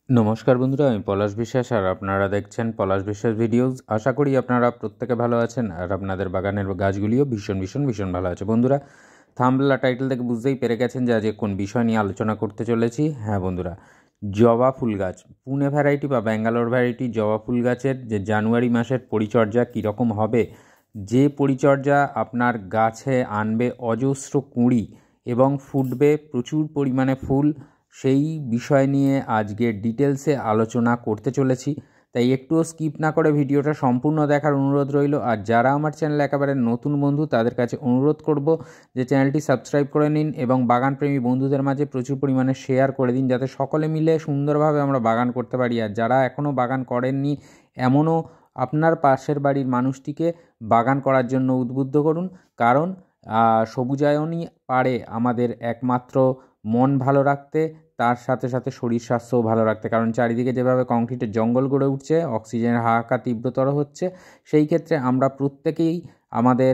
नमस्कार बंधुरा आमी पलाश विश्वास और आपनारा देखছেন पलाश विश्वास भिडियोज। आशा करी आपनारा प्रत्येके भालो आছেন और आपनाদের বাগানের গাছগুলিও ভীষণ ভালো আছে। বন্ধুরা থাম্বনেল আর টাইটেল থেকে বুঝতেই পেরে গেছেন যে আজ কোন বিষয় নিয়ে আলোচনা করতে চলেছি। হ্যাঁ বন্ধুরা, জবা ফুল গাছ, পুনে ভ্যারাইটি বা ব্যাঙ্গালোর ভ্যারাইটি জবা ফুল গাছের যে জানুয়ারি মাসের পরিচর্যা কীরকম হবে, যে পরিচর্যা আপনার গাছে আনবে অজস্র কুঁড়ি এবং ফুটবে প্রচুর পরিমাণে ফুল, সেই বিষয় নিয়ে আজকে ডিটেলসে আলোচনা করতে চলেছি। তাই একটুও স্কিপ না করে ভিডিওটা সম্পূর্ণ দেখার অনুরোধ রইল। আর যারা আমার চ্যানেলে একেবারে নতুন বন্ধু তাদের কাছে অনুরোধ করব যে চ্যানেলটি সাবস্ক্রাইব করে নিন এবং বাগানপ্রেমী বন্ধুদের মাঝে প্রচুর পরিমাণে শেয়ার করে দিন, যাতে সকলে মিলে সুন্দরভাবে আমরা বাগান করতে পারি। আর যারা এখনও বাগান করেননি, এমনও আপনার পাশের বাড়ির মানুষটিকে বাগান করার জন্য উদ্বুদ্ধ করুন, কারণ সবুজায়নই পারে আমাদের একমাত্র মন ভালো রাখতে, তার সাথে সাথে শরীর স্বাস্থ্যও ভালো রাখতে। কারণ চারিদিকে যেভাবে কংক্রিটের জঙ্গল গড়ে উঠছে, অক্সিজেনের হাহাকার তীব্রতর হচ্ছে, সেই ক্ষেত্রে আমরা প্রত্যেকেই আমাদের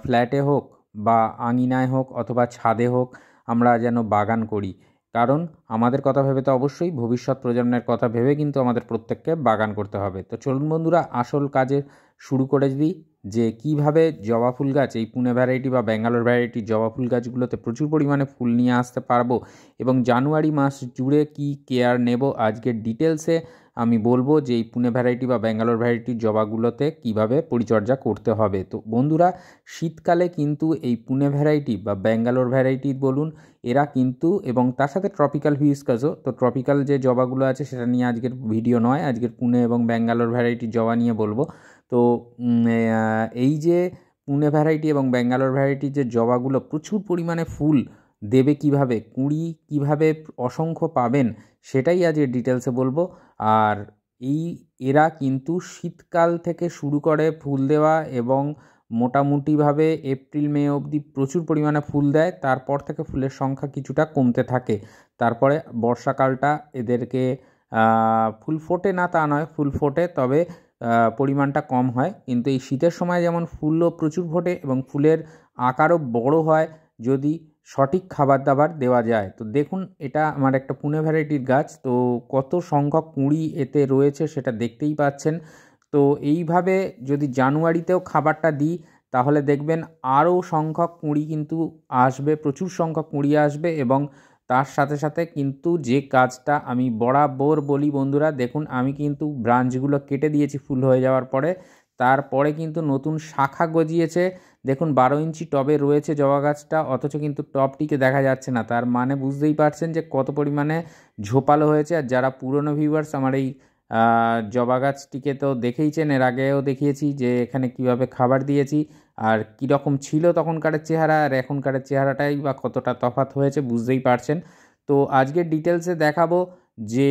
ফ্ল্যাটে হোক বা আঙিনায় হোক অথবা ছাদে হোক আমরা যেন বাগান করি। কারণ আমাদের কথা ভেবে তো অবশ্যই ভবিষ্যৎ প্রজন্মের কথা ভেবে কিন্তু আমাদের প্রত্যেককে বাগান করতে হবে। তো চলুন বন্ধুরা আসল কাজে শুরু করে দিই, যে কিভাবে জবা ফুল গাছ, এই পুনে ভ্যারাইটি বা ব্যাঙ্গালোর ভ্যারাইটি জবা ফুল গাছগুলোতে প্রচুর পরিমাণে ফুল নিয়ে আসতে পারবো এবং জানুয়ারি মাস জুড়ে কি কেয়ার নেব আজকের ডিটেলসে আমি বলবো যে এই পুনে ভ্যারাইটি বা ব্যাঙ্গালোর ভ্যারাইটির জবাগুলোতে কিভাবে পরিচর্যা করতে হবে। তো বন্ধুরা, শীতকালে কিন্তু এই পুনে ভ্যারাইটি বা ব্যাঙ্গালোর ভ্যারাইটি বলুন, এরা কিন্তু, এবং তার সাথে ট্রপিক্যাল হিবিস্কাসও, তো ট্রপিক্যাল যে জবাগুলো আছে সেটা নিয়ে আজকের ভিডিও নয়, আজকের পুনে এবং ব্যাঙ্গালোর ভ্যারাইটির জবা নিয়ে বলবো। তো এই যে পুনে ভ্যারাইটি এবং ব্যাঙ্গালোর ভ্যারাইটির যে জবাগুলো প্রচুর পরিমাণে ফুল দেবে, কিভাবে কুঁড়ি কীভাবে অসংখ্য পাবেন, সেটাই আজকে ডিটেলসে বলবো। আর এরা কিন্তু শীতকাল থেকে শুরু করে ফুল দেওয়া এবং মোটামুটিভাবে এপ্রিল মে অবধি প্রচুর পরিমাণে ফুল দেয়, তারপর থেকে ফুলের সংখ্যা কিছুটা কমতে থাকে। তারপরে বর্ষাকালটা এদেরকে ফুল ফোটে না তা নয়, ফুল ফোটে, তবে পরিমাণটা কম হয়। কিন্তু এই শীতের সময় যেমন ফুলও প্রচুর ফোটে এবং ফুলের আকারও বড় হয় যদি সঠিক খাবার দাবার দেওয়া যায়। তো দেখুন, এটা আমার একটা পুনে ভ্যারাইটির গাছ, তো কত সংখ্যক কুঁড়ি এতে রয়েছে সেটা দেখতেই পাচ্ছেন। তো এইভাবে যদি জানুয়ারিতেও খাবারটা দিই তাহলে দেখবেন আরও সংখ্যক কুঁড়ি কিন্তু আসবে, প্রচুর সংখ্যক কুঁড়ি আসবে। এবং তার সাথে সাথে কিন্তু যে কাজটা আমি বরাবর বলি বন্ধুরা, দেখুন আমি কিন্তু ব্রাঞ্চগুলো কেটে দিয়েছি ফুল হয়ে যাওয়ার পরে, তারপরে কিন্তু নতুন শাখা গজিয়েছে। দেখুন 12 ইঞ্চি টবে রয়েছে জবা গাছটা, অথচ কিন্তু টবটিকে দেখা যাচ্ছে না। তার মানে বুঝতেই পারছেন যে কত পরিমাণে ঝোপালো হয়েছে। আর যারা পুরনো ভিউয়ার্স আমার এই জবা গাছটিকে তো দেখেইছেন, এর আগেও দেখিয়েছি যে এখানে কিভাবে খাবার দিয়েছি আর কীরকম ছিল তখনকারের চেহারা আর এখনকারের চেহারাটাই বা কতটা তফাৎ হয়েছে বুঝতেই পারছেন। তো আজকের ডিটেলসে দেখাবো যে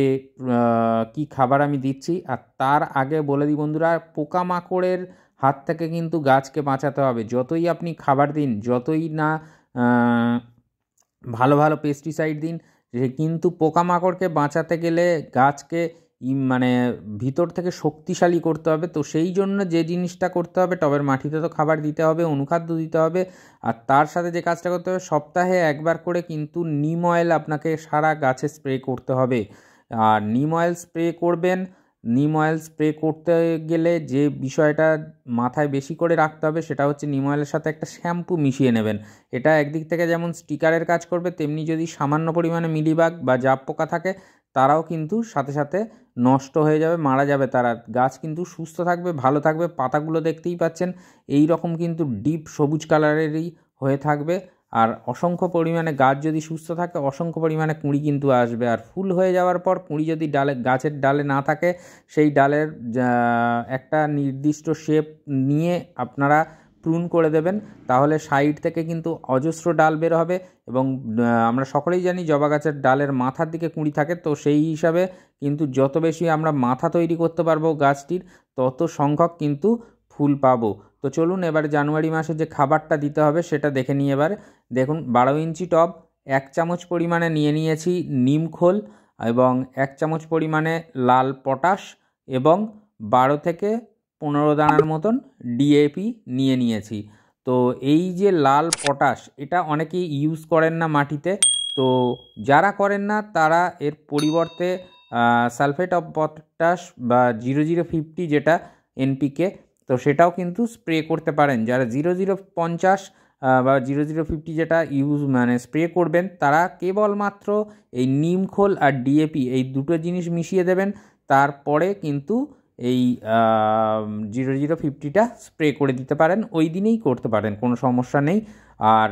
কি খাবার আমি দিচ্ছি। আর তার আগে বলে দিই বন্ধুরা, পোকামাকড়ের হাত থেকে কিন্তু গাছকে বাঁচাতে হবে। যতই আপনি খাবার দিন, যতই না ভালো ভালো পেস্টিসাইড দিন, কিন্তু পোকামাকড়কে বাঁচাতে গেলে গাছকে মানে ভিতর থেকে শক্তিশালী করতে হবে। তো সেই জন্য যে জিনিসটা করতে হবে, টবের মাটিতে তো খাবার দিতে হবে, অনুখাদ্য দিতে হবে, আর তার সাথে যে কাজটা করতে হবে, সপ্তাহে একবার করে কিন্তু নিম অয়েল আপনাকে সারা গাছে স্প্রে করতে হবে। আর নিম অয়েল স্প্রে করবেন, নিম অয়েল স্প্রে করতে গেলে যে বিষয়টা মাথায় বেশি করে রাখতে হবে সেটা হচ্ছে নিম অয়েলের সাথে একটা শ্যাম্পু মিশিয়ে নেবেন। এটা একদিক থেকে যেমন স্টিকারের কাজ করবে, তেমনি যদি সামান্য পরিমাণে মিলিবাগ বা জাপ পোকা থাকে তারাও কিন্তু সাথে সাথে নষ্ট হয়ে যাবে, মারা যাবে তারা। গাছ কিন্তু সুস্থ থাকবে, ভালো থাকবে। পাতাগুলো দেখতেই পাচ্ছেন এই রকম কিন্তু ডিপ সবুজ কালারেরই হয়ে থাকবে। আর অসংখ্য পরিমাণে গাছ যদি সুস্থ থাকে, অসংখ্য পরিমাণে কুঁড়ি কিন্তু আসবে। আর ফুল হয়ে যাওয়ার পর কুঁড়ি যদি গাছের ডালে না থাকে, সেই ডালের একটা নির্দিষ্ট শেপ নিয়ে আপনারা প্রুন করে দেবেন, তাহলে সাইড থেকে কিন্তু অজস্র ডাল বের হবে। এবং আমরা সকলেই জানি জবা গাছের ডালের মাথার দিকে কুঁড়ি থাকে, তো সেই হিসাবে কিন্তু যত বেশি আমরা মাথা তৈরি করতে পারবো গাছটির, তত সংখ্যক কিন্তু ফুল পাবো। তো চলুন এবার জানুয়ারি মাসে যে খাবারটা দিতে হবে সেটা দেখে নিই। এবার দেখুন 12 ইঞ্চি টব, 1 চামচ পরিমাণে নিয়ে নিয়েছি নিমখোল এবং 1 চামচ পরিমাণে লাল পটাশ এবং 12 থেকে 15 দানার মতন ডিএপি নিয়ে নিয়েছি। তো এই যে লাল পটাশ, এটা অনেকেই ইউজ করেন না মাটিতে, তো যারা করেন না তারা এর পরিবর্তে সালফেট অফ পটাশ বা 0050 যেটা এনপিকে, তো সেটাও কিন্তু স্প্রে করতে পারেন। যারা 0050 বা 0050 যেটা স্প্রে করবেন, তারা কেবলমাত্র এই নিমখোল আর ডিএপি এই দুটো জিনিস মিশিয়ে দেবেন, তারপরে কিন্তু এই 0050টা স্প্রে করে দিতে পারেন, ওই দিনেই করতে পারেন, কোনো সমস্যা নেই। আর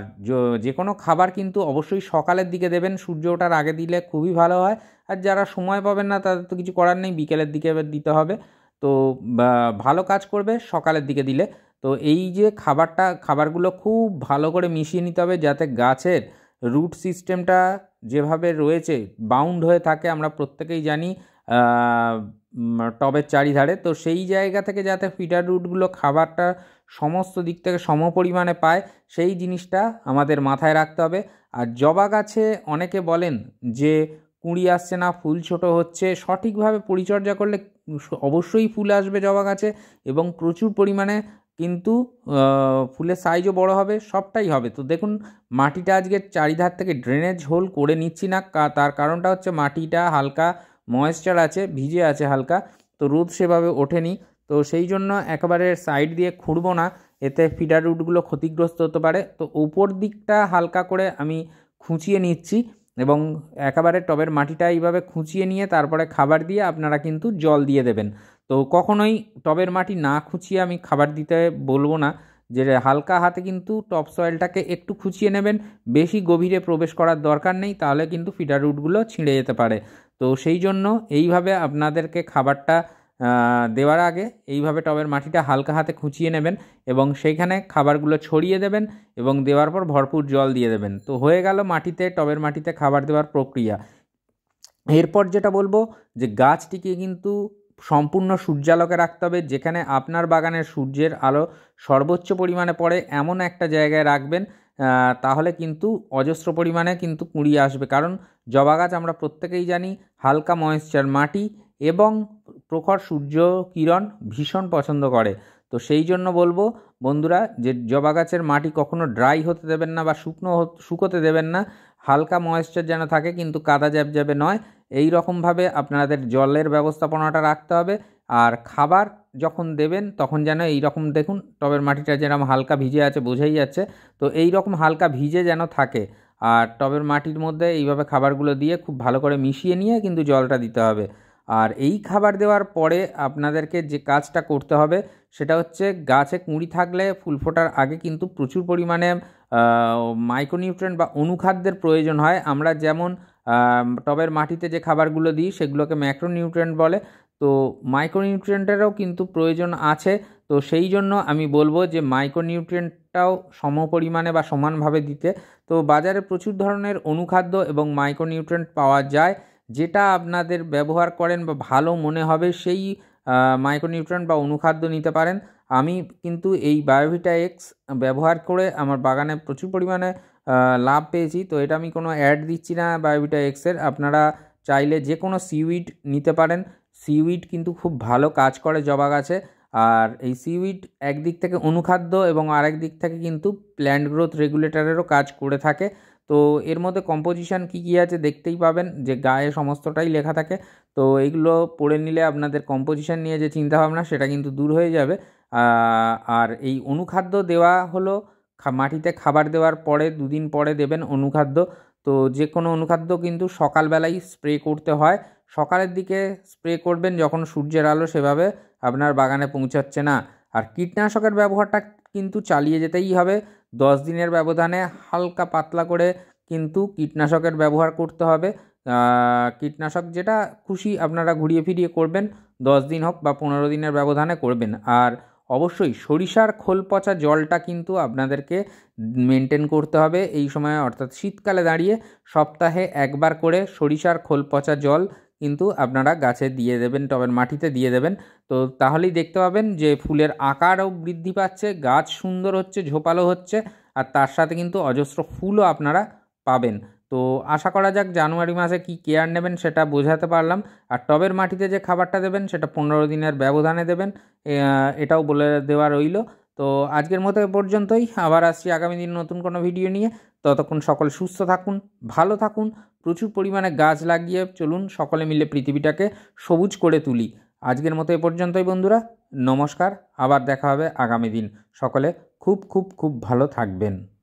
যে কোনো খাবার কিন্তু অবশ্যই সকালের দিকে দেবেন, সূর্য ওঠার আগে দিলে খুবই ভালো হয়। আর যারা সময় পাবেন না তাদের তো কিছু করার নেই, বিকেলের দিকে এবার দিতে হবে। তো ভালো কাজ করবে সকালের দিকে দিলে। তো এই যে খাবারগুলো খুব ভালো করে মিশিয়ে নিতে হবে, যাতে গাছের রুট সিস্টেমটা যেভাবে রয়েছে বাউন্ড হয়ে থাকে, আমরা প্রত্যেকেই জানি টবের চারিধারে, তো সেই জায়গা থেকে যাতে ফিডার রুটগুলো খাবারটা সমস্ত দিক থেকে সম পরিমাণে পায়, সেই জিনিসটা আমাদের মাথায় রাখতে হবে। আর জবা গাছে অনেকে বলেন যে কুঁড়ি আসছে না, ফুল ছোট হচ্ছে, সঠিকভাবে পরিচর্যা করলে অবশ্যই ফুল আসবে জবা গাছে, এবং প্রচুর পরিমাণে কিন্তু ফুলের সাইজও বড় হবে, সবটাই হবে। তো দেখুন, মাটিটা আজকে চারিধার থেকে ড্রেনেজ হোল করে নিচ্ছি না, তার কারণটা হচ্ছে মাটিটা হালকা ময়েশ্চার আছে, ভিজে আছে হালকা, তো রোদ সেভাবে ওঠেনি। তো সেই জন্য একেবারে সাইড দিয়ে খুঁড়বো না, এতে ফিডার রুটগুলো ক্ষতিগ্রস্ত হতে পারে। তো উপর দিকটা হালকা করে আমি খুঁচিয়ে নিচ্ছি, এবং একেবারে টবের মাটিটা এইভাবে খুঁচিয়ে নিয়ে তারপরে খাবার দিয়ে আপনারা কিন্তু জল দিয়ে দেবেন। তো কখনোই টবের মাটি না খুঁচিয়ে আমি খাবার দিতে বলবো না, যে হালকা হাতে কিন্তু টপ সয়েলটাকে একটু খুঁচিয়ে নেবেন, বেশি গভীরে প্রবেশ করার দরকার নেই, তাহলে কিন্তু ফিডার রুটগুলো ছিঁড়ে যেতে পারে। তো সেই জন্য এইভাবে আপনাদেরকে খাবারটা দেওয়ার আগে এইভাবে টবের মাটিটা হালকা হাতে খুঁচিয়ে নেবেন, এবং সেইখানে খাবারগুলো ছড়িয়ে দেবেন, এবং দেওয়ার পর ভরপুর জল দিয়ে দেবেন। তো হয়ে গেল টবের মাটিতে খাবার দেওয়ার প্রক্রিয়া। এরপর যেটা বলবো, যে গাছটিকে কিন্তু সম্পূর্ণ সূর্যালোকে রাখতে হবে, যেখানে আপনার বাগানের সূর্যের আলো সর্বোচ্চ পরিমাণে পড়ে এমন একটা জায়গায় রাখবেন, তাহলে কিন্তু অজস্র পরিমাণে কিন্তু কুঁড়ি আসবে। কারণ জবা গাছ আমরা প্রত্যেকেই জানি হালকা ময়েশ্চার মাটি এবং প্রখর সূর্য কিরণ ভীষণ পছন্দ করে। তো সেই জন্য বলবো বন্ধুরা, যে জবা গাছের মাটি কখনো ড্রাই হতে দেবেন না বা শুকোতে দেবেন না, হালকা ময়েশ্চার যেন থাকে, কিন্তু কাদা জ্যাবজ্যাবে নয়। এই রকমভাবে আপনাদের জলের ব্যবস্থাপনাটা রাখতে হবে। আর খাবার যখন দেবেন তখন যেন এই রকম, দেখুন টবের মাটিটা যেরকম হালকা ভিজে আছে বোঝাই যাচ্ছে, তো এই রকম হালকা ভিজে যেন থাকে। আর টবের মাটির মধ্যে এইভাবে খাবারগুলো দিয়ে খুব ভালো করে মিশিয়ে নিয়ে কিন্তু জলটা দিতে হবে। আর এই খাবার দেওয়ার পরে আপনাদেরকে যে কাজটা করতে হবে সেটা হচ্ছে, গাছে কুঁড়ি থাকলে ফুল ফোটার আগে কিন্তু প্রচুর পরিমাণে মাইক্রোনিউট্রিয়েন্ট বা অনুখাদ্যের প্রয়োজন হয়। আমরা যেমন টবের মাটিতে যে খাবারগুলো দিই সেগুলোকে ম্যাক্রোনিউট্রিয়েন্ট বলে, তো মাইক্রোনিউট্রিয়েন্টেরও কিন্তু প্রয়োজন আছে। তো সেই জন্য আমি বলবো যে মাইক্রোনিউট্রিয়েন্টটাও সম পরিমাণে বা সমানভাবে দিতে। তো বাজারে প্রচুর ধরনের অনুখাদ্য এবং মাইক্রোনিউট্রিয়েন্ট পাওয়া যায়, যেটা আপনাদের ব্যবহার করেন বা ভালো মনে হবে সেই মাইক্রোনিউট্রিয়েন্ট বা অনুখাদ্য নিতে পারেন। আমি কিন্তু এই বায়োভিটা এক্স ব্যবহার করে আমার বাগানে প্রচুর পরিমাণে লাভ পেয়েছি। তো এটা আমি কোনো অ্যাড দিচ্ছি না বায়োভিটা এক্সের, আপনারা চাইলে যে কোনো সিউইড নিতে পারেন। সিউইড কিন্তু খুব ভালো কাজ করে জবা গাছে। আর এই সিউইড একদিক থেকে অনুখাদ্য এবং আরেক দিক থেকে কিন্তু প্ল্যান্ট গ্রোথ রেগুলেটরেরও কাজ করে থাকে। তো এর মধ্যে কম্পোজিশন কী কী আছে দেখতেই পাবেন, যে গায়ে সমস্তটাই লেখা থাকে। তো এইগুলো পড়ে নিলে আপনাদের কম্পোজিশন নিয়ে যে চিন্তাভাবনা সেটা কিন্তু দূর হয়ে যাবে। আর এই অনুখাদ্য দেওয়া হলো মাটিতে খাবার দেওয়ার পরে 2 দিন পরে দেবেন অনুখাদ্য। তো যে কোনো অনুখাদ্য কিন্তু সকালবেলাই স্প্রে করতে হয়, সকালের দিকে স্প্রে করবেন যখন সূর্যের আলো সেভাবে আপনার বাগানে পৌঁছাচ্ছে না। আর কীটনাশকের ব্যবহারটা কিন্তু চালিয়ে যেতেই হবে, 10 দিনের ব্যবধানে হালকা পাতলা করে কিন্তু কীটনাশকের ব্যবহার করতে হবে। কীটনাশক যেটা খুশি আপনারা ঘুরিয়ে ফিরিয়ে করবেন, 10 দিন হোক বা 15 দিনের ব্যবধানে করবেন। আর অবশ্যই সরিষার খোল পচা জলটা কিন্তু আপনাদেরকে মেনটেন করতে হবে এই সময়ে, অর্থাৎ শীতকালে দাঁড়িয়ে সপ্তাহে একবার করে সরিষার খোল পচা জল কিন্তু আপনারা গাছে দিয়ে দেবেন, টবের মাটিতে দিয়ে দেবেন। তো তাহলেই দেখতে পাবেন যে ফুলের আকারও বৃদ্ধি পাচ্ছে, গাছ সুন্দর হচ্ছে, ঝোপালো হচ্ছে, আর তার সাথে কিন্তু অজস্র ফুলও আপনারা পাবেন। তো আশা করা যাক জানুয়ারি মাসে কী কেয়ার নেবেন সেটা বোঝাতে পারলাম। আর টবের মাটিতে যে খাবারটা দেবেন সেটা 15 দিনের ব্যবধানে দেবেন, এটাও বলে দেওয়া রইল। তো আজকের মতো এ পর্যন্তই, আবার আসছি আগামী দিন নতুন কোনো ভিডিও নিয়ে। ততক্ষণ সকল সুস্থ থাকুন, ভালো থাকুন, প্রচুর পরিমাণে গাছ লাগিয়ে চলুন, সকলে মিলে পৃথিবীটাকে সবুজ করে তুলি। আজকের মতো এ পর্যন্তই বন্ধুরা, নমস্কার। আবার দেখা হবে আগামী দিন। সকলে খুব খুব খুব ভালো থাকবেন।